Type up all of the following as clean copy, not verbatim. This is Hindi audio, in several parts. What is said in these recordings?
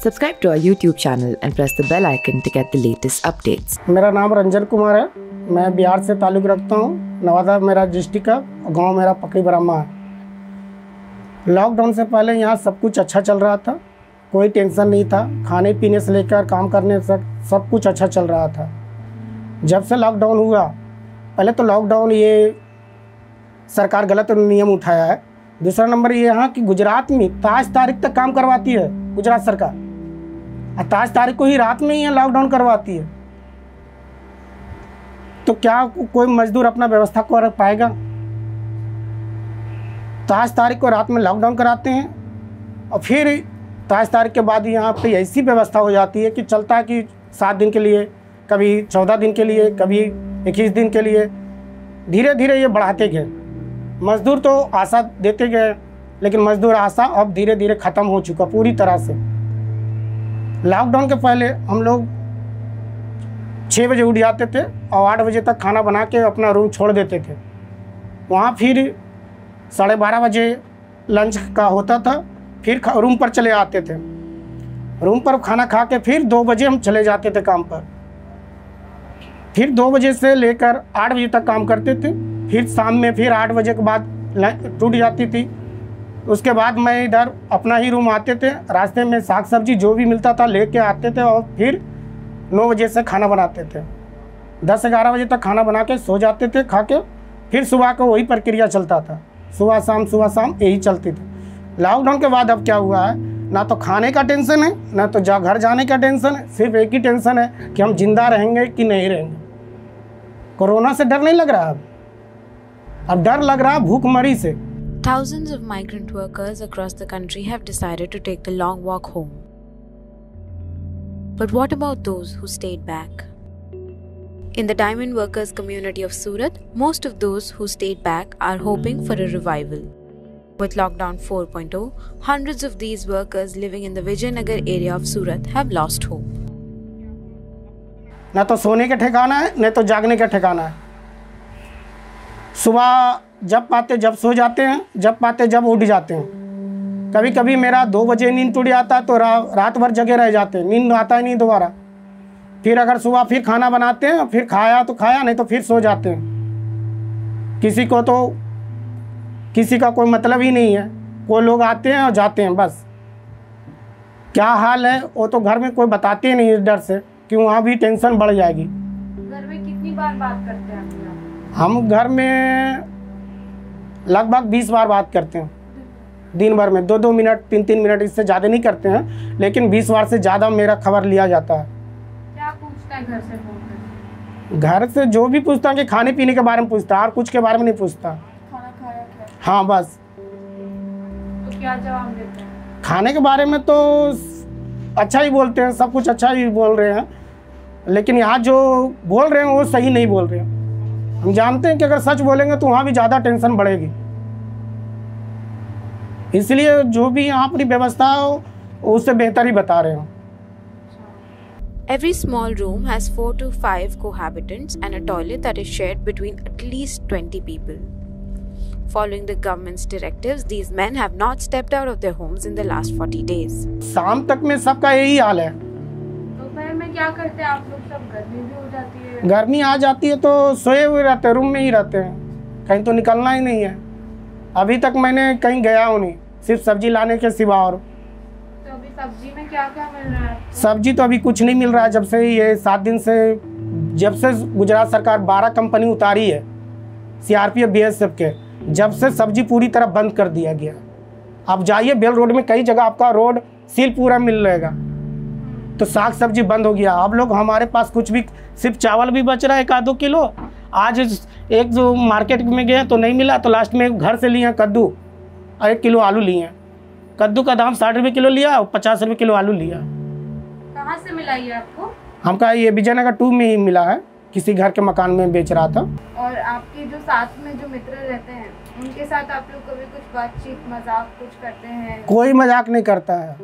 Subscribe to our YouTube channel and press the bell icon to get the latest updates. मेरा नाम रंजन कुमार है। मैं बिहार से ताल्लुक़ रखता हूँ। नवादा मेरा डिस्ट्रिक्ट है, गांव मेरा पकड़ी ब्रह्मा है। लॉकडाउन से पहले यहाँ सब कुछ अच्छा चल रहा था, कोई टेंशन नहीं था। खाने पीने से लेकर काम करने तक सब कुछ अच्छा चल रहा था। जब से लॉकडाउन हुआ, पहले तो लॉकडाउन ये सरकार गलत नियम उठाया है। दूसरा नंबर ये यहाँ कि गुजरात में 23 तारीख तक काम करवाती है गुजरात सरकार, 28 तारीख को ही रात में ही लॉकडाउन करवाती है। तो क्या कोई मजदूर अपना व्यवस्था कर पाएगा? 23 तारीख को रात में लॉकडाउन कराते हैं और फिर 23 तारीख के बाद यहाँ पे ऐसी व्यवस्था हो जाती है कि चलता है कि 7 दिन के लिए, कभी 14 दिन के लिए, कभी 21 दिन के लिए। धीरे धीरे ये बढ़ाते गए। मजदूर तो आशा देते गए, लेकिन मजदूर आशा अब धीरे धीरे ख़त्म हो चुका पूरी तरह से। लॉकडाउन के पहले हम लोग 6 बजे उठ जाते थे और 8 बजे तक खाना बना के अपना रूम छोड़ देते थे। वहाँ फिर 12:30 बजे लंच का होता था, फिर रूम पर चले आते थे। रूम पर खाना खा के फिर 2 बजे हम चले जाते थे काम पर। फिर 2 बजे से लेकर 8 बजे तक काम करते थे। फिर शाम में फिर 8 बजे के बाद टूट जाती थी। उसके बाद मैं इधर अपना ही रूम आते थे। रास्ते में साग सब्जी जो भी मिलता था लेके आते थे और फिर 9 बजे से खाना बनाते थे। 10-11 बजे तक खाना बना के सो जाते थे खा के। फिर सुबह को वही प्रक्रिया चलता था, सुबह शाम यही चलती थी। लॉकडाउन के बाद अब क्या हुआ है, ना तो खाने का टेंशन है, ना तो घर जाने का टेंशन है। सिर्फ एक ही टेंशन है कि हम जिंदा रहेंगे कि नहीं रहेंगे। कोरोना से डर नहीं लग रहा, अब डर लग रहा भूखमरी से। Thousands of migrant workers across the country have decided to take the long walk home. But what about those who stayed back? In the diamond workers community of Surat, most of those who stayed back are hoping for a revival. With Lockdown 4.0, hundreds of these workers living in the Vijayanagar area of Surat have lost hope. ना तो सोने का ठिकाना है, न तो जागने का ठिकाना है। सुबह जब पाते जब सो जाते हैं, जब पाते जब उठ जाते हैं। कभी कभी मेरा 2 बजे नींद टूट जाता है तो रात भर जगे रह जाते हैं, नींद आता ही नहीं दोबारा। फिर अगर सुबह फिर खाना बनाते हैं, फिर खाया तो खाया, नहीं तो फिर सो जाते हैं। किसी को तो किसी का कोई मतलब ही नहीं है। कोई लोग आते हैं और जाते हैं, बस। क्या हाल है वो तो घर में कोई बताते ही नहीं, इस डर से कि वहाँ भी टेंशन बढ़ जाएगी। घर में कितनी बार बात करते हैं हम घर में लगभग 20 बार बात करते हैं दिन भर में, 2-2 मिनट 3-3 मिनट, इससे ज़्यादा नहीं करते हैं। लेकिन 20 बार से ज़्यादा मेरा खबर लिया जाता है। क्या पूछता है घर से फोन करके? घर से जो भी पूछता है कि खाने पीने के बारे में पूछता है, और कुछ के बारे में नहीं पूछता। खाना खाया क्या? हाँ, बस। तो क्या जवाब देते हैं? खाने के बारे में तो अच्छा ही बोलते हैं, सब कुछ अच्छा ही बोल रहे हैं। लेकिन यहाँ जो बोल रहे हैं वो सही नहीं बोल रहे हैं। हम जानते हैं कि अगर सच बोलेंगे तो वहाँ भी ज़्यादा टेंशन बढ़ेगी। इसलिए जो भी यहाँ पर व्यवस्था हो उससे बेहतर ही बता रहे हैं। Every small room has 4 to 5 cohabitants and a toilet that is shared between at least 20 people. Following the government's directives, these men have not stepped out of their homes in the last 40 days. शाम तक में सबका यही हाल है। दोपहर में क्या करते हैं आप लोग? सब गर्मी भी हो जाती है। गर्मी आ जाती है तो सोए हुए रहते हैं, रूम में ही रहते हैं, कहीं तो निकलना ही नहीं है। अभी तक मैंने कहीं गया हूँ नहीं, सिर्फ सब्जी लाने के सिवा। और तो अभी सब्जी में क्या क्या मिल रहा है? सब्जी तो अभी कुछ नहीं मिल रहा है। जब से ये 7 दिन से, जब से गुजरात सरकार 12 कंपनी उतारी है CRPF BSF के, जब से सब्जी पूरी तरह बंद कर दिया गया। अब जाइए बेल रोड में, कई जगह आपका रोड सील पूरा मिल रहेगा। तो साग सब्जी बंद हो गया। अब लोग, हमारे पास कुछ भी, सिर्फ चावल भी बच रहा है 1-2 किलो। आज एक जो मार्केट में गया तो नहीं मिला, तो लास्ट में घर से लिए कद्दू और 1 किलो आलू लिए। कद्दू का दाम 60 रुपये किलो लिया और 50 रुपये किलो आलू लिया। कहाँ से मिला ये आपको? हमका ये विजयनगर 2 में ही मिला है, किसी घर के मकान में बेच रहा था। और आपके जो साथ में जो मित्र रहते हैं, उनके साथ आप लोग कभी कुछ बातचीत, मजाक कुछ करते हैं? कोई मजाक नहीं करता है,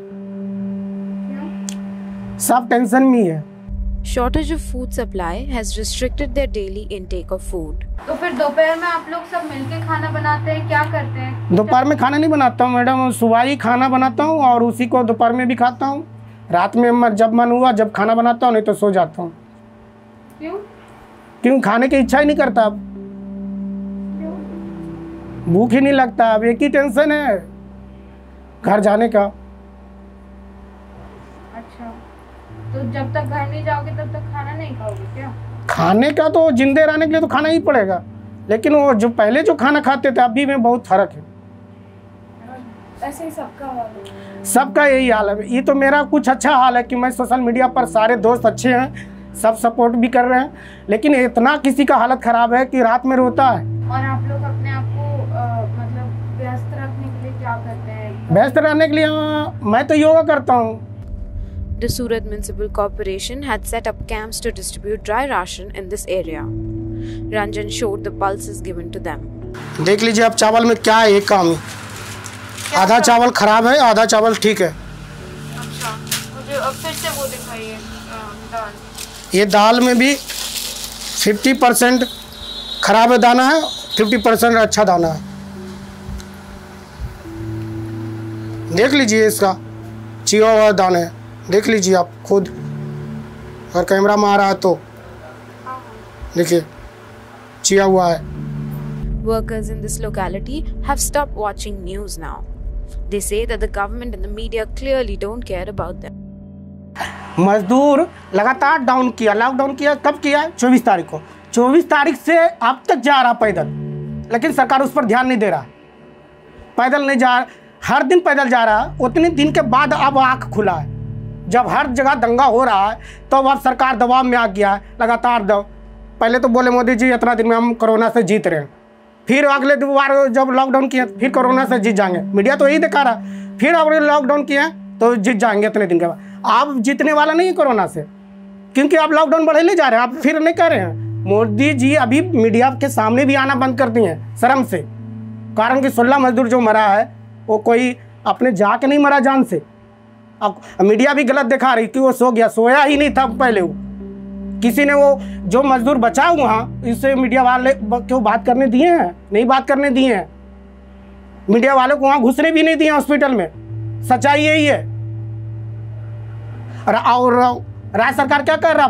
सब टेंशन में है। Shortage of food supply has restricted their daily intake of food. तो फिर दोपहर में आप लोग सब मिलके खाना बनाते हैं, क्या करते हैं? दोपहर में खाना नहीं बनाता हूँ मैडम, सुबह ही खाना बनाता हूँ और उसी को दोपहर में भी खाता हूँ। रात में जब मन हुआ जब खाना बनाता हूँ, नहीं तो सो जाता हूँ। क्यों? खाने की इच्छा ही नहीं करता अब, भूख ही नहीं लगता। अब एक ही टेंशन है घर जाने का। अच्छा, तो जब तक घर नहीं जाओगे तब तक खाना नहीं खाओगे क्या? खाने का तो जिंदे रहने के लिए तो खाना ही पड़ेगा, लेकिन वो जो पहले जो खाना खाते थे अभी में बहुत फर्क है। ऐसे ही सबका हाल है। सबका यही हाल है। ये तो मेरा कुछ अच्छा हाल है कि मैं सोशल मीडिया पर सारे दोस्त अच्छे हैं, सब सपोर्ट भी कर रहे हैं, लेकिन इतना किसी का हालत खराब है कि रात में रोता है। और आप लोग अपने आप को मतलब व्यस्त रखने के लिए क्या करते हैं? व्यस्त रहने के लिए मैं तो योगा करता हूँ। The Surat Municipal Corporation had set up camps to distribute dry ration in this area. Ranjan showed the pulses given to them. देख लीजिए अब चावल में क्या है, एक काम आधा चावल खराब है, आधा चावल ठीक है। अच्छा, मुझे अब फिर से वो दिखाइए दाल। ये दाल में भी 50% खराब है दाना है, 50% अच्छा दाना है। देख लीजिए इसका चिया हुआ दाना है, देख लीजिए आप खुद, अगर कैमरा में आ रहा है तो देखिए चिया हुआ है। Workers in this locality have stopped watching news now. They say that the government and the media clearly don't care about them. मजदूर लगातार डाउन किया, लॉकडाउन किया, कब किया? 24 तारीख को। 24 तारीख से अब तक जा रहा पैदल, लेकिन सरकार उस पर ध्यान नहीं दे रहा। पैदल नहीं जा, हर दिन पैदल जा रहा। उतने दिन के बाद अब आँख खुला है, जब हर जगह दंगा हो रहा है तो अब सरकार दबाव में आ गया है। लगातार पहले तो बोले मोदी जी इतना दिन में हम कोरोना से जीत रहे हैं, फिर अगले बार जब लॉकडाउन किया फिर कोरोना से जीत जाएंगे, मीडिया तो यही दिखा रहा। फिर अब लॉकडाउन किया तो जीत जाएंगे इतने दिन के बाद। आप जीतने वाला नहीं है कोरोना से, क्योंकि आप लॉकडाउन बढ़े ले जा रहे हैं, आप फिर नहीं कर रहे हैं। मोदी जी अभी मीडिया के सामने भी आना बंद कर दिए हैं शर्म से, कारण कि 16 मजदूर जो मरा है वो कोई अपने जाके नहीं मरा जान से। अब मीडिया भी गलत दिखा रही कि वो सो गया, सोया ही नहीं था पहले। वो किसी ने वो जो मजदूर बचा वहाँ, इससे मीडिया वाले क्यों बात करने दिए हैं? नहीं बात करने दिए हैं। मीडिया वालों को वहाँ घुसने भी नहीं दिए हॉस्पिटल में, सच्चाई यही है। और राज्य सरकार क्या कर रहा?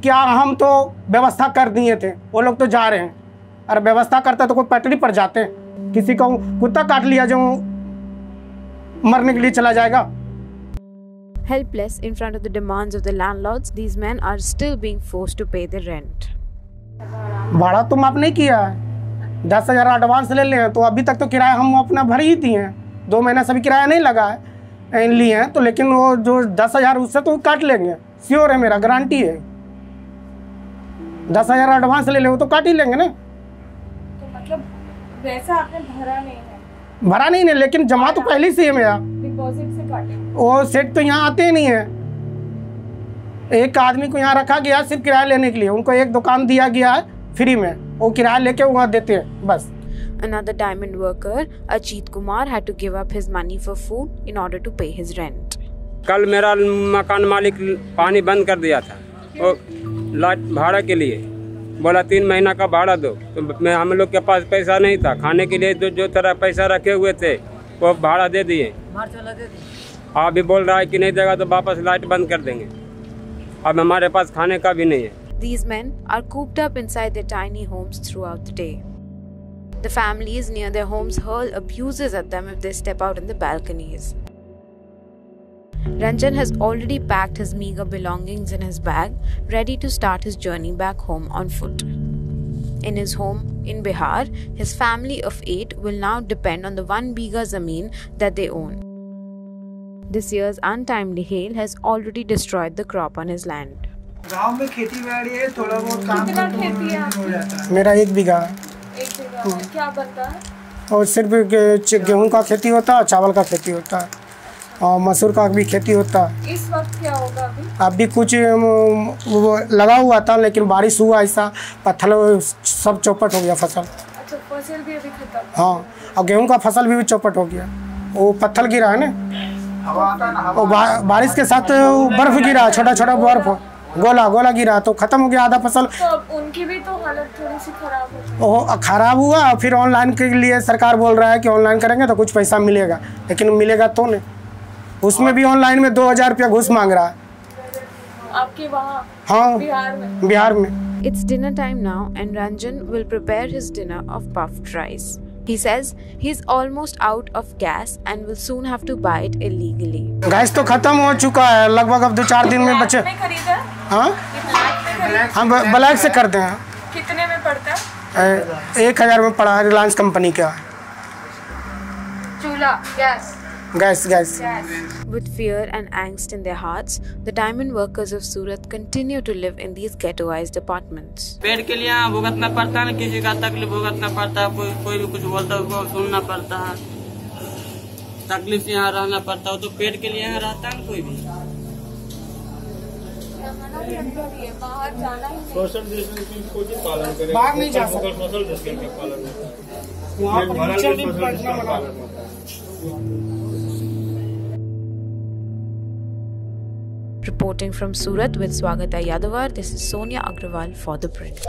क्या हम तो व्यवस्था कर दिए थे, वो लोग तो जा रहे हैं। अरे व्यवस्था करता तो कोई पटरी पर जाते हैं, किसी को कुत्ता काट लिया जो मरने के लिए चला जाएगा। Helpless in front of the demands of the landlords, these men are still being forced to pay their rent. भाड़ा तो माफ नहीं किया है, 10,000 एडवांस ले लें तो अभी तक तो किराया हम अपना भर ही दिए हैं। 2 महीना से भी किराया नहीं लगा है, लिए हैं तो, लेकिन वो जो 10,000 उससे तो काट लेंगे, श्योर है, मेरा गारंटी है। 10,000 एडवांस ले ले वो तो काट ही लेंगे ना। तो मतलब वैसा आपने भरा नहीं है? भरा नहीं है, लेकिन जमा तो पहले से है मेरा, डिपॉजिट से काटे। वो सेट तो यहाँ आते ही नहीं है। एक आदमी को यहाँ रखा गया सिर्फ किराया लेने के लिए, उनको एक दुकान दिया गया है फ्री में, वो किराया लेके वहाँ देते हैं बस। Another diamond worker, Ajit Kumar, had to give up his money for food in order to pay his rent. कल मेरा मकान मालिक पानी बंद कर दिया था, वो लाइट भाड़ा के लिए बोला 3 महीना का भाड़ा दो, तो मैं हम लोग के पास पैसा नहीं था खाने के लिए, जो तरह पैसा रखे हुए थे वो भाड़ा दे दिए। आप भी बोल रहा है कि नहीं देगा तो वापस लाइट बंद कर देंगे, अब हमारे पास खाने का भी नहीं है। These men are cooped up inside their tiny homes throughout the day. The families near their homes hurl abuses at them if they step out in the balconies. Ranjan has already packed his meager belongings in his bag, ready to start his journey back home on foot. In his home in Bihar, his family of 8 will now depend on the 1 bigha zameen that they own. This year's untimely hail has already destroyed the crop on his land. गांव में खेती बाड़ी है, थोड़ा बहुत काम कितना खेती है हो जाता है। मेरा 1 बीघा है। 1 बीघा है। क्या बनता है? और सिर्फ गेहूं का खेती होता है, चावल का खेती होता है और मसूर का भी खेती होता है। इस वक्त क्या होगा अभी कुछ वो लगा हुआ था, लेकिन बारिश हुआ ऐसा पत्थर सब चौपट हो गया फसल। अच्छा, फसल भी अभी खत्म? हाँ, और गेहूं का फसल भी चौपट हो गया, वो पत्थर गिरा है ना, वो बारिश के साथ बर्फ गिरा, छोटा छोटा बर्फ गोला गोला गिरा तो खत्म हो गया आधा फसल। तो अब उनकी भी तो हालत थोड़ी सी खराब हुआ। फिर ऑनलाइन के लिए सरकार बोल रहा है कि ऑनलाइन करेंगे तो कुछ पैसा मिलेगा, लेकिन मिलेगा तो नहीं। उसमें भी ऑनलाइन में 2000 रुपया घूस मांग रहा है। आपके वहाँ? हाँ, बिहार में। It's dinner time now and Ranjan will prepare his dinner of puffed rice. He says he's almost out of gas and will soon have to buy it illegally. Gas तो खत्म हो चुका है लगभग, अब 2-4 दिन में बचे। हाँ, हम ब्लैक से करते हैं। कितने में पड़ता है? 1000 में पड़ा है, रिलायंस कंपनी का चूल्हा, gas. With fear and angst in their hearts, the diamond workers of Surat continue to live in these ghettoized apartments. पेट के लिए यहाँ भुगतना पड़ता है, किसी का तकलीफ भुगतना पड़ता है, कोई भी कुछ बोलता है उसको सुनना पड़ता है, तकलीफ से यहाँ रहना पड़ता है, तो पेट के लिए यहाँ रहता है कोई भी। बाहर नहीं जा सकते। Reporting from Surat with Swagata Yadavar, this is Sonia Agrawal for The Print.